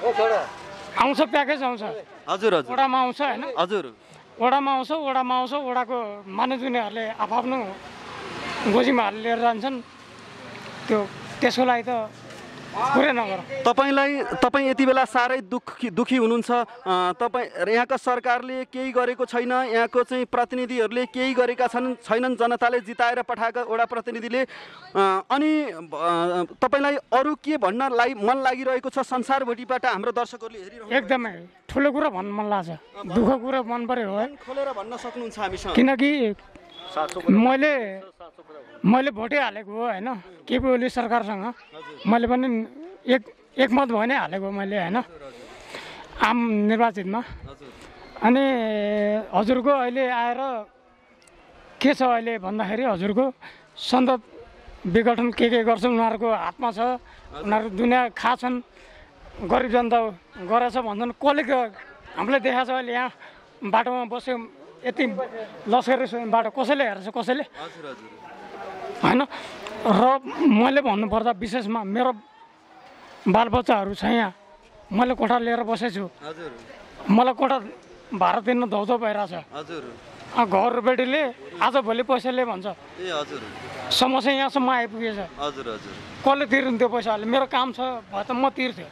S3: आउँछ प्याकेज आउँछ
S2: हजुर हजुर
S3: वडामा आउँछ होइन
S2: हजुर
S3: वडामा आउँछ वडाको मानिसहरूले आफ्नो गोजीमा हालेर लिएर जान्छन् त्यसको लागि त पुरै नगर
S2: तपाईँ यति बेला साह्रै दुखी हुनुहुन्छ तपाईँ यहाँका सरकारले केही गरेको छैन यहाँको चाहिँ प्रतिनिधिहरूले केही गरेका छैनन् जनताले जिताएर पठाएका वडा प्रतिनिधिले अनि तपाईँलाई अरू के भन्न मन लागिरहेको छ संसारभरिबाट हाम्रो दर्शकहरूले हेरिरहेको
S3: एकदमै ठुलो कुरा भन्नु मन लाग्छ दुःखको कुरा मन पर्यो है
S2: खोलेर भन्न सक्नुहुन्छ हामीसँग
S3: किनकि मैले भोटै हालेको हो होइन केपी ओली सरकारसँग मैले पनि एकमत भइ नै हालेको मैले होइन आम निर्वाचितमा अनि हजुरको अहिले आएर के छ अहिले भन्दाखेरि हजुरको सन्दर्भ विघटन के गर्छ उनीहरूको हातमा छ उनीहरू दुनियाँ खाछन् गरिब जनता गरेछ भन्छन् कसले हामीले देखाएको छ अहिले यहाँ बाटोमा बस्यो यति लस्करी बाटो कसैले हेर्छ कसैले होइन र मैले भन्नुपर्दा विशेषमा मेरो बालबच्चाहरू छ यहाँ मैले कोठा लिएर बसेछु मलाई कोठा भाडा तिर्न धौधौ भइरहेछ घर बेटीले आज भोलि पैसाले भन्छ समस्या यहाँसम्म आइपुगेछ कसले तिर्नु त्यो पैसाले मेरो काम छ भए त म तिर्थेँ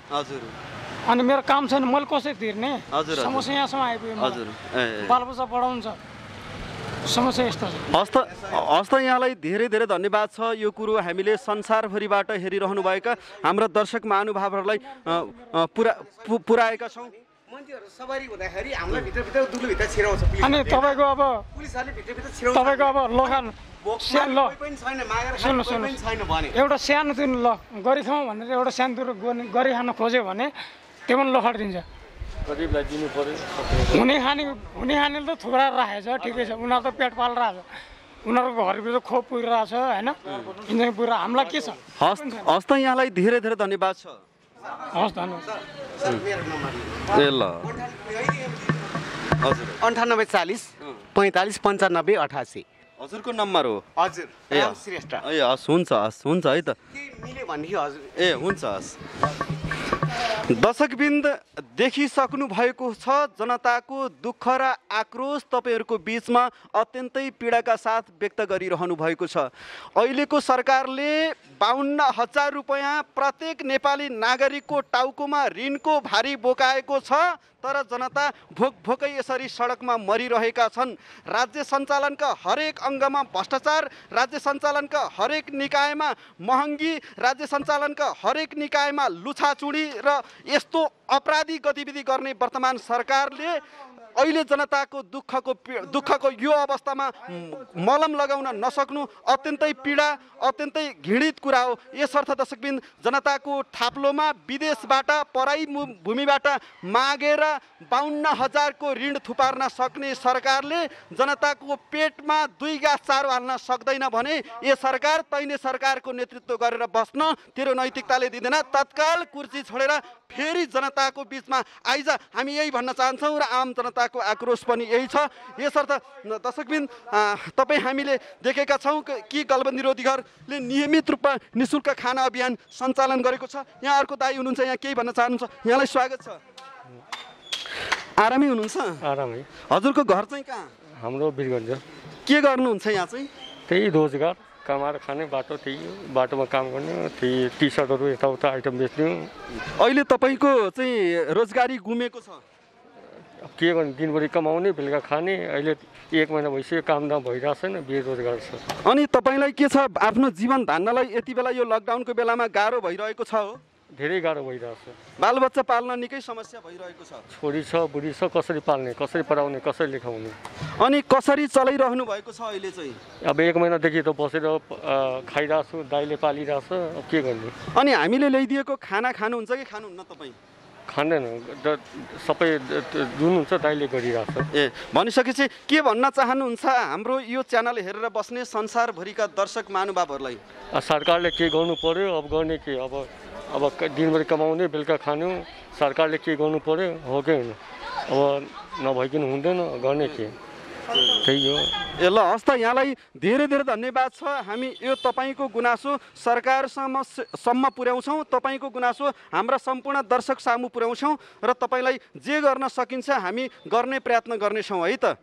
S3: अनि मेरो काम छैन मैले कसरी तिर्ने समस्या यहाँसम्म आइपुग्यो बालबच्चा पढाउनु छ समस्या यस्तो छ
S2: हस्त यहाँलाई धेरै धेरै धन्यवाद छ यो कुरो हामीले संसारभरिबाट हेरिरहनुभएका हाम्रा दर्शक महानुभावहरूलाई पुर्याएका छौँ
S3: अनि तपाईँको अब लोखान एउटा सानो तिन ल गरिखाउँ भनेर एउटा सानो तिरो गरिखान खोज्यो भने त्यो पनि लखाडिदिन्छ हुने खानेले त थुक्रा राखेको छ ठिकै छ उनीहरू त पेट पालिरहेको छ उनीहरूको घरभित्र खोप पुगिरहेको छ होइन इन्जिन पुगिरहेको हामीलाई के छ
S2: हस् त यहाँलाई धेरै धेरै धन्यवाद छ
S3: हस् धन्यवाद
S2: ए ल
S8: 9840 45 95 88
S2: हजुरको नम्बर हो
S8: हजुर श्रेष्ठ
S2: ए हस् हुन्छ है त
S8: मिल्यो भनेदेखि हजुर
S2: ए हुन्छ हस् दर्शकवृन्द देखिसक्नु भएको छ जनताको दुःख र आक्रोश तपाईँहरूको बिचमा अत्यन्तै पीडाका साथ व्यक्त गरिरहनु भएको छ अहिलेको सरकारले 52,000 रुपैयाँ प्रत्येक नेपाली नागरिकको टाउकोमा ऋणको भारी बोकाएको छ तर जनता भोकै यसरी सडकमा मरिरहेका छन् राज्य सञ्चालनका हरेक अङ्गमा भ्रष्टाचार राज्य सञ्चालनका हरेक निकायमा महँगी राज्य सञ्चालनका हरेक निकायमा लुछाचुडी र यस्तो अपराधी गतिविधि गर्ने वर्तमान सरकारले अहिले जनताको दुःखको यो अवस्थामा मलम लगाउन नसक्नु अत्यन्तै पीडा अत्यन्तै घृणित कुरा हो यसर्थ दर्शकबिन जनताको थाप्लोमा विदेशबाट पराई भूमिबाट मागेर 52,000 को ऋण थुपार्न सक्ने सरकारले जनताको पेटमा 2 गाँस चारो हाल्न सक्दैन भने यो सरकार तैने सरकारको नेतृत्व गरेर बस्न तेरो नैतिकताले दिँदैन तत्काल कुर्सी छोडेर फेरि जनताको बिचमा आइज हामी यही भन्न चाहन्छौँ र आम जनताको आक्रोश पनि यही छ यसर्थ दर्शकबिन तपाईँ हामीले देखेका छौँ कि गलबन्दी रोधीघरले नियमित रूपमा निःशुल्क खाना अभियान सञ्चालन गरेको छ यहाँ अर्को दाइ हुनुहुन्छ यहाँ केही भन्न चाहनुहुन्छ यहाँलाई स्वागत छ आरामै हुनुहुन्छ
S9: आरामै
S2: हजुरको घर चाहिँ कहाँ
S9: हाम्रो वीरगञ्ज
S2: के गर्नुहुन्छ यहाँ चाहिँ
S9: त्यही रोजगार कमाएर खाने बाटो त्यही बाटोमा काम गर्ने त्यही टी सर्टहरू यताउता आइटम बेच्ने
S2: अहिले तपाईँको चाहिँ रोजगारी गुमेको छ
S9: के गर्ने दिनभरि कमाउने बेलुका खाने अहिले 1 महिना भइसक्यो काम दाम भइरहेको छैन बेरोजगार छ
S2: अनि तपाईँलाई के छ आफ्नो जीवन धान्नलाई यति बेला यो लकडाउनको बेलामा गाह्रो भइरहेको छ हो
S9: धेरै गाह्रो भइरहेको छ
S2: बालबच्चा पाल्न निकै समस्या भइरहेको छ
S9: छोरी छ बुढी छ कसरी पाल्ने कसरी पढाउने कसरी लेखाउने
S2: अनि कसरी चलाइरहनु भएको छ अहिले चाहिँ
S9: अब 1 महिनादेखि त बसेर खाइरहेको छु दाइले पालिरहेको छ अब के गर्ने
S2: अनि हामीले ल्याइदिएको खाना खानुहुन्छ कि खानुहुन्न तपाईँ
S9: खाँदैन सबै जुन हुन्छ दाइले गरिरहेको छ
S2: ए भनिसकेपछि के भन्न चाहनुहुन्छ हाम्रो यो च्यानल हेरेर बस्ने संसारभरिका दर्शक महानुभावहरूलाई
S9: सरकारले के गर्नु पर्यो अब गर्ने के अब दिनभरि कमाउने बेलुका खानु सरकारले के गर्नु पर्यो हो कि होइन अब नभइकन हुँदैन गर्ने के त्यही हो।
S2: ए ल हस् त यहाँलाई धेरै धेरै धन्यवाद छ। हामी यो तपाईँको गुनासो सरकारसम्म पुर्याउँछौँ, तपाईँको गुनासो हाम्रा सम्पूर्ण दर्शक सामु पुर्याउँछौँ र तपाईँलाई जे गर्न सकिन्छ हामी गर्ने प्रयत्न गर्नेछौँ है त।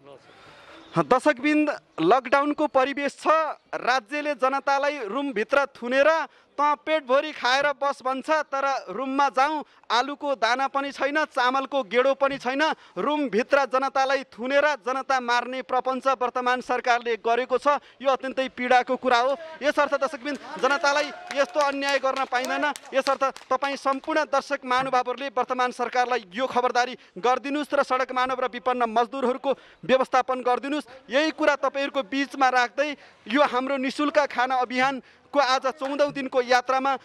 S2: दर्शकबिन्द लकडाउनको परिवेश छ, राज्यले जनतालाई रुमभित्र थुनेर त पेटभरि खाएर बस भन्छ, तर रुममा जाउँ आलुको दाना पनि छैन, चामलको गेडो पनि छैन। रुमभित्र जनतालाई थुनेर जनता मार्ने प्रपञ्च वर्तमान सरकारले गरेको छ। यो अत्यन्तै पीडाको कुरा हो। यसर्थ दर्शकबिन जनतालाई यस्तो अन्याय गर्न पाइँदैन। यसर्थ तपाईँ सम्पूर्ण दर्शक महानुभावहरूले वर्तमान सरकारलाई यो खबरदारी गरिदिनुहोस् र सडक मानव र विपन्न मजदुरहरूको व्यवस्थापन गरिदिनुहोस्। यही कुरा तपाईँहरूको बिचमा राख्दै यो हाम्रो निःशुल्क खाना अभियानको आज 14औं दिनको यात्रामा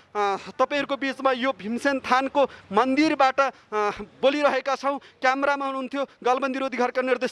S2: तपाईँहरूको बिचमा यो भीमसेन थानको मन्दिरबाट बोलिरहेका छौँ। क्यामेरामा हुनुहुन्थ्यो गलबन्दी रोधी घरका निर्देशक